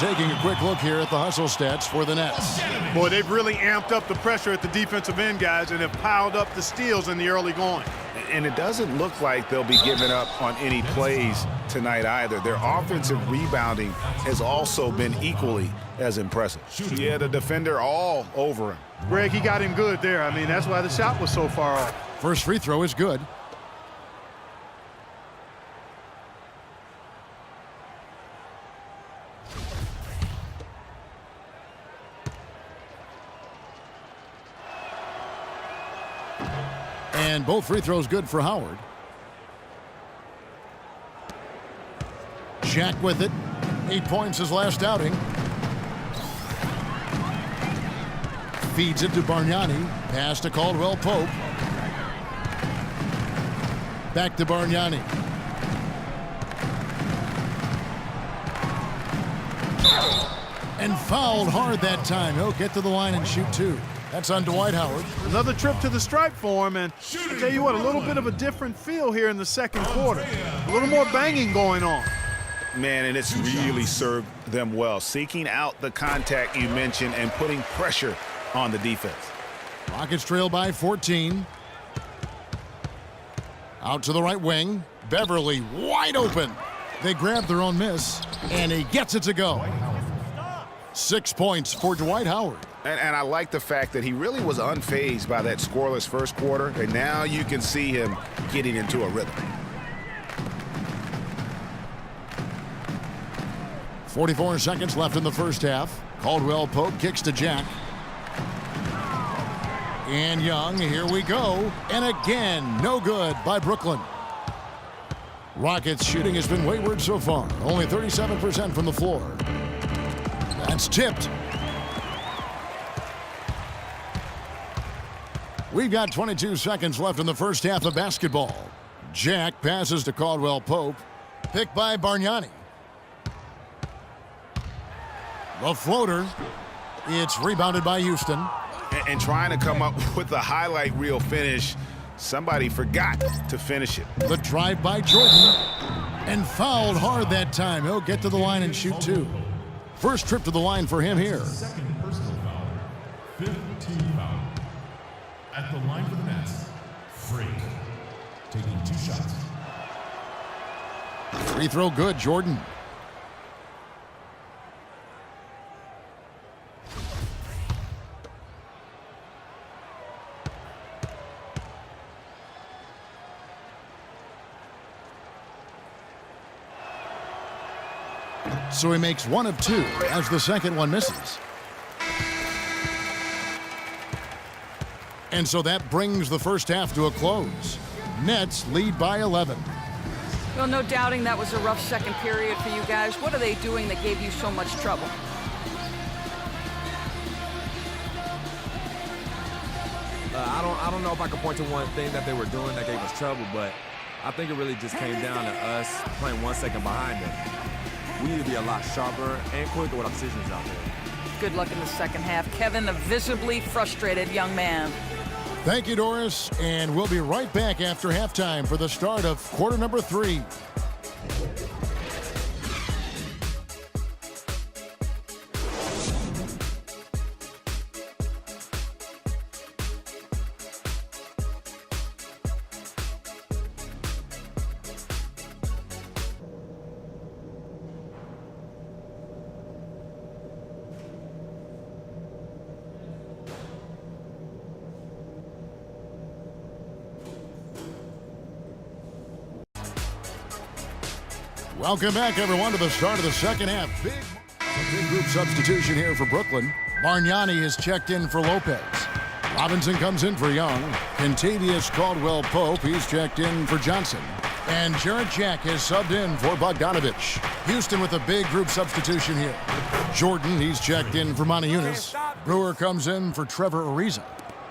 taking a quick look here at the hustle stats for the Nets. Boy, they've really amped up the pressure at the defensive end, guys, and have piled up the steals in the early going. And it doesn't look like they'll be giving up on any plays tonight either. Their offensive rebounding has also been equally as impressive. Yeah, the defender all over him. Greg, he got him good there. I mean, that's why the shot was so far off. First free throw is good. And both free throws good for Howard. Jack with it. 8 points his last outing. Feeds it to Bargnani. Pass to Caldwell Pope. Back to Bargnani. And fouled hard that time. He'll get to the line and shoot two. That's on Dwight Howard. Another trip to the stripe for him, and I'll tell you what, a little bit of a different feel here in the second quarter. A little more banging going on. Man, and it's really served them well. Seeking out the contact you mentioned and putting pressure on the defense. Rockets trail by 14. Out to the right wing. Beverly wide open. They grab their own miss, and he gets it to go. 6 points for Dwight Howard. And I like the fact that he really was unfazed by that scoreless first quarter, and now you can see him getting into a rhythm. 44 seconds left in the first half. Caldwell Pope kicks to Jack. And Young, here we go. And again, no good by Brooklyn. Rockets shooting has been wayward so far. Only 37% from the floor. That's tipped. We've got 22 seconds left in the first half of basketball. Jack passes to Caldwell Pope. Picked by Bargnani. The floater. It's rebounded by Houston. And trying to come up with the highlight reel finish, somebody forgot to finish it. The drive by Jordan. And fouled hard that time. He'll get to the line and shoot two. First trip to the line for him here. Second personal foul. 5th team foul. At the line for the Nets, Freak. Taking 2 shots. Free throw good, Jordan. So he makes 1 of 2 as the second one misses. And so that brings the first half to a close. Nets lead by 11. Well, no doubting that was a rough second period for you guys. What are they doing that gave you so much trouble? I don't know if I can point to one thing that they were doing that gave us trouble, but I think it really just came down to us playing 1 second behind them. We need to be a lot sharper and quicker with our decisions out there. Good luck in the second half. Kevin, a visibly frustrated young man. Thank you, Doris, and we'll be right back after halftime for the start of quarter number 3. Welcome back, everyone, to the start of the second half. Big group substitution here for Brooklyn. Bargnani is checked in for Lopez. Robinson comes in for Young. Kentavious Caldwell Pope, he's checked in for Johnson. And Jarrett Jack is subbed in for Bogdanovich. Houston with a big group substitution here. Jordan, he's checked in for Monty Eunice. Brewer comes in for Trevor Ariza.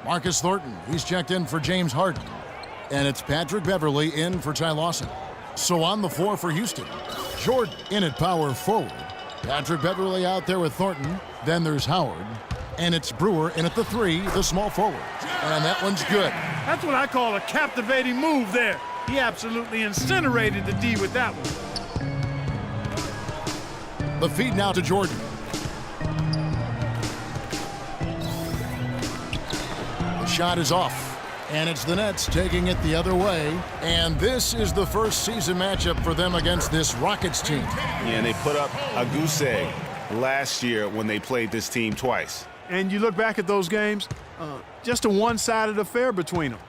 Marcus Thornton, he's checked in for James Harden. And it's Patrick Beverly in for Ty Lawson. So on the floor for Houston, Jordan in at power forward. Patrick Beverly out there with Thornton. Then there's Howard. And it's Brewer in at the 3, the small forward. And that one's good. That's what I call a captivating move there. He absolutely incinerated the D with that one. The feed now to Jordan. The shot is off. And it's the Nets taking it the other way. And this is the first season matchup for them against this Rockets team. Yeah, and they put up a goose egg last year when they played this team twice. And you look back at those games, just a one-sided affair between them.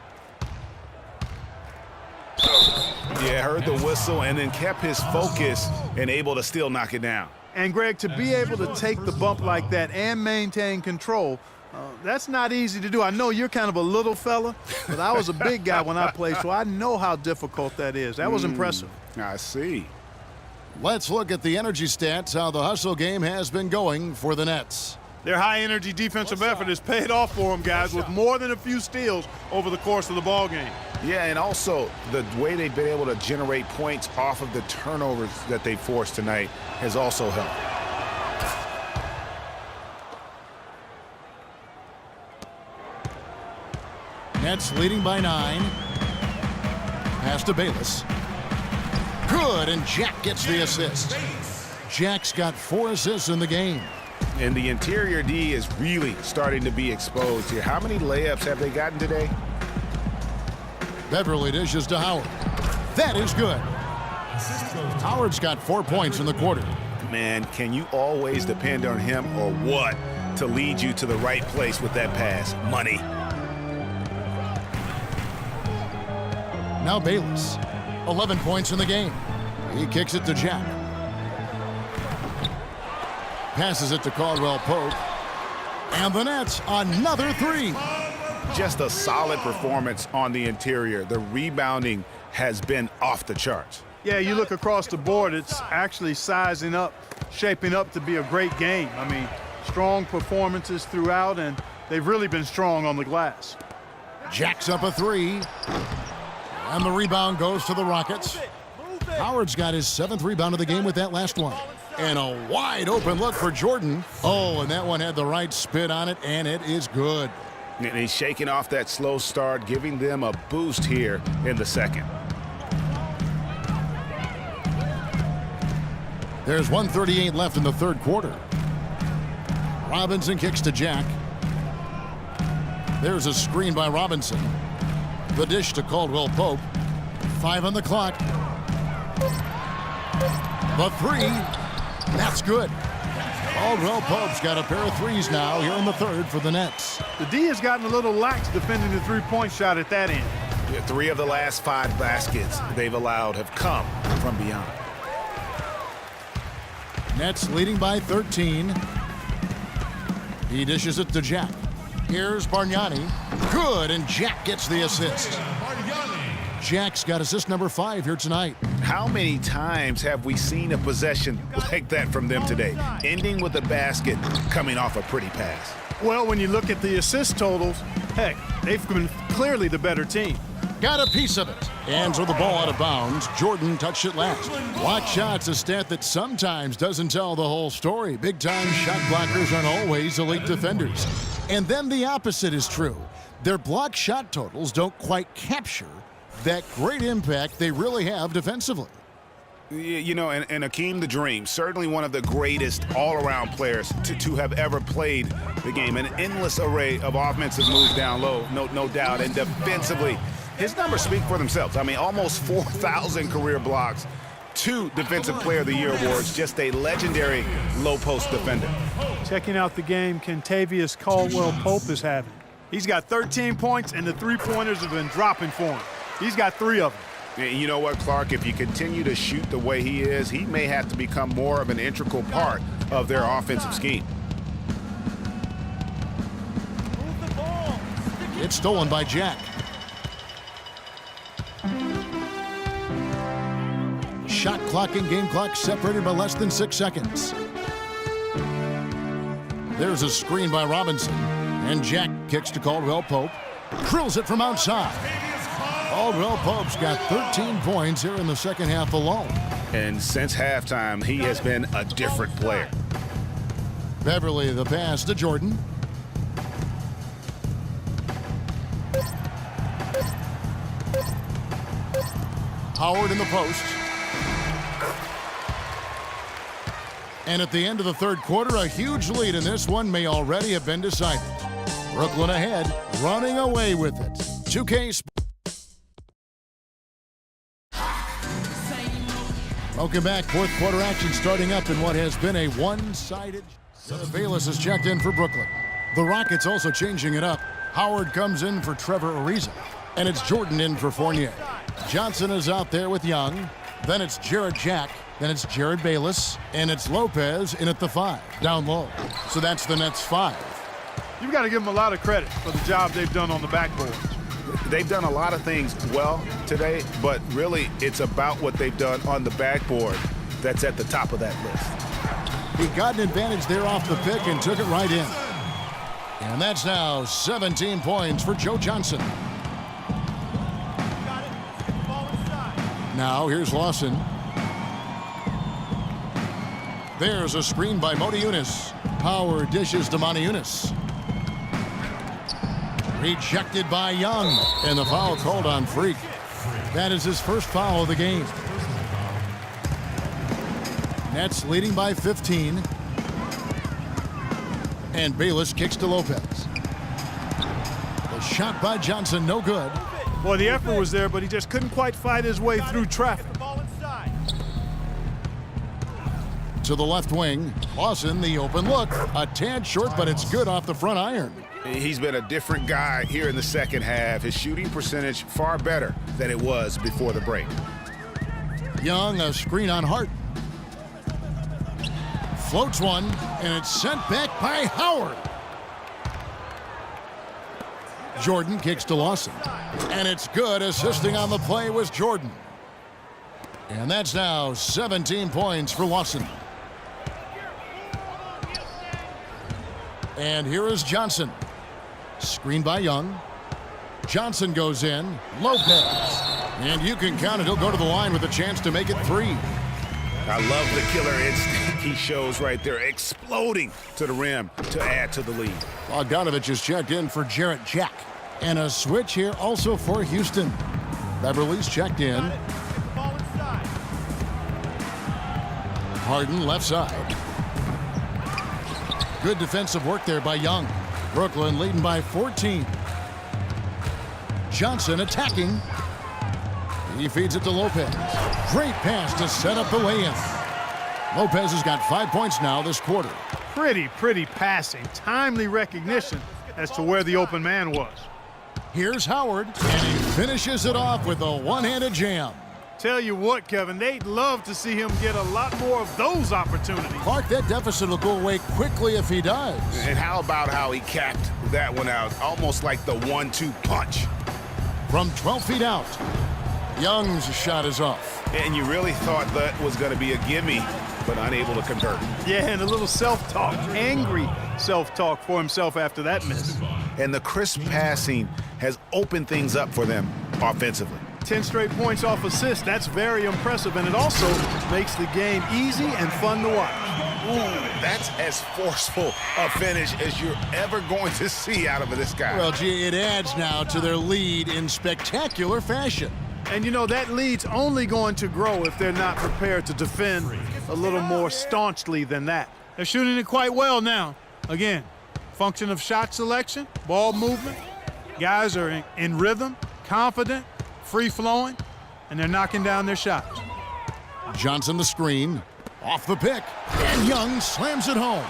Yeah, heard the whistle and then kept his focus and able to still knock it down. And, Greg, to be able to take the bump like that and maintain control, that's not easy to do. I know you're kind of a little fella, but I was a big guy when I played, so I know how difficult that is. That was impressive. I see. Let's look at the energy stats, how the hustle game has been going for the Nets. Their high-energy defensive effort has paid off for them, guys, with more than a few steals over the course of the ball game. Yeah, and also the way they've been able to generate points off of the turnovers that they forced tonight has also helped. Nets leading by 9. Pass to Bayless. Good, and Jack gets the assist. Jack's got 4 assists in the game. And the interior D is really starting to be exposed here. How many layups have they gotten today? Beverly dishes to Howard. That is good. Howard's got 4 points in the quarter. Man, can you always depend on him or what to lead you to the right place with that pass? Money. Now Bayless. 11 points in the game. He kicks it to Jack. Passes it to Caldwell Pope. And the Nets, another 3. Just a solid performance on the interior. The rebounding has been off the charts. Yeah, you look across the board, it's actually sizing up, shaping up to be a great game. I mean, strong performances throughout, and they've really been strong on the glass. Jack's up a 3. And the rebound goes to the Rockets. Howard's got his 7th rebound of the game with that last one. And a wide open look for Jordan. Oh, and that one had the right spin on it, and it is good. And he's shaking off that slow start, giving them a boost here in the second. There's 1:38 left in the third quarter. Robinson kicks to Jack. There's a screen by Robinson. The dish to Caldwell Pope. 5 on the clock. The 3. That's good. Caldwell Pope's got a pair of 3s now here in the third for the Nets. The D has gotten a little lax defending the three-point shot at that end. Yeah, 3 of the last 5 baskets they've allowed have come from beyond. Nets leading by 13. He dishes it to Jack. Here's Bargnani. Good, and Jack gets the assist. Jack's got assist number 5 here tonight. How many times have we seen a possession like that from them today? Ending with a basket, coming off a pretty pass. Well, when you look at the assist totals, heck, they've been clearly the better team. Got a piece of it. Hands with the ball out of bounds. Jordan touched it last. Block shots, a stat that sometimes doesn't tell the whole story. Big-time shot blockers aren't always elite defenders. And then the opposite is true. Their block shot totals don't quite capture that great impact they really have defensively. You know, and Akeem the Dream, certainly one of the greatest all-around players to have ever played the game. An endless array of offensive moves down low, no doubt. And defensively, his numbers speak for themselves. I mean, almost 4,000 career blocks, 2 Defensive Player of the Year awards, just a legendary low-post defender. Checking out the game Kentavious Caldwell Pope is having. He's got 13 points, and the three-pointers have been dropping for him. He's got 3 of them. And you know what, Clark? If you continue to shoot the way he is, he may have to become more of an integral part of their offensive scheme. It's stolen by Jack. Shot clock and game clock separated by less than 6 seconds. There's a screen by Robinson. And Jack kicks to Caldwell Pope. Drills it from outside. Caldwell Pope's got 13 points here in the second half alone. And since halftime, he has been a different player. Beverly the pass to Jordan. Howard in the post. And at the end of the third quarter, a huge lead in this one may already have been decided. Brooklyn ahead, running away with it. 2K Sports. Welcome back. Fourth quarter action starting up in what has been a one-sided. Bayless is checked in for Brooklyn. The Rockets also changing it up. Howard comes in for Trevor Ariza. And it's Jordan in for Fournier. Johnson is out there with Young. Then it's Jarrett Jack. Then it's Jared Bayless. And it's Lopez in at the 5, down low. So that's the Nets 5. You've got to give them a lot of credit for the job they've done on the backboard. They've done a lot of things well today, but really it's about what they've done on the backboard that's at the top of that list. He got an advantage there off the pick and took it right in. And that's now 17 points for Joe Johnson. Now here's Lawson. There's a screen by Moti Yunus. Power dishes to Monty Yunus. Rejected by Young, and the foul called on Freak. That is his first foul of the game. Nets leading by 15. And Bayless kicks to Lopez. The shot by Johnson, no good. Boy, the effort was there, but he just couldn't quite fight his way through traffic. To the left wing, Lawson, the open look. A tad short, but it's good off the front iron. He's been a different guy here in the second half. His shooting percentage far better than it was before the break. Young, a screen on Hart. Floats one, and it's sent back by Howard. Jordan kicks to Lawson. And it's good. Assisting on the play was Jordan. And that's now 17 points for Lawson. And here is Johnson. Screen by Young. Johnson goes in. Lopez. And you can count it. He'll go to the line with a chance to make it 3. I love the killer instinct he shows right there, exploding to the rim to add to the lead. Bogdanovich is checked in for Jarrett Jack. And a switch here also for Houston. Beverly's checked in. Harden left side. Good defensive work there by Young. Brooklyn leading by 14. Johnson attacking. He feeds it to Lopez. Great pass to set up the lay-in. Lopez has got 5 points now this quarter. Pretty passing. Timely recognition as to where the open man was. Here's Howard, and he finishes it off with a one-handed jam. Tell you what, Kevin, they'd love to see him get a lot more of those opportunities. Clark, that deficit will go away quickly if he does. And how about how he capped that one out, almost like the 1-2 punch. From 12 feet out, Young's shot is off. And you really thought that was going to be a gimme, but unable to convert. Yeah, and a little self-talk, angry self-talk for himself after that miss. And the crisp passing has opened things up for them offensively. 10 straight points off assists. That's very impressive, and it also makes the game easy and fun to watch. Ooh, that's as forceful a finish as you're ever going to see out of this guy. Well, gee, it adds now to their lead in spectacular fashion. And you know, that lead's only going to grow if they're not prepared to defend a little more staunchly than that. They're shooting it quite well now. Again, function of shot selection, ball movement. Guys are in rhythm, confident, free-flowing, and they're knocking down their shots. Johnson the screen, off the pick, and Young slams it home.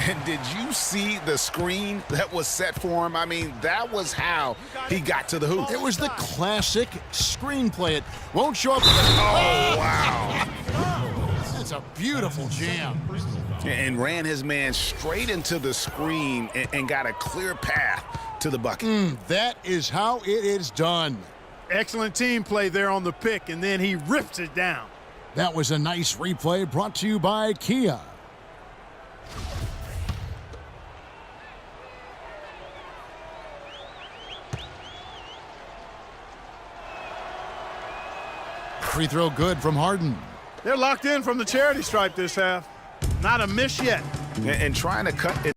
And did you see the screen that was set for him? I mean, that was how he got to the hoop. It was the classic screenplay. It won't show up. Oh, wow. That's a beautiful jam. And ran his man straight into the screen and got a clear path to the bucket. That is how it is done. Excellent team play there on the pick, and then he rips it down. That was a nice replay brought to you by Kia. Free throw good from Harden. They're locked in from the charity stripe this half. Not a miss yet. And trying to cut it.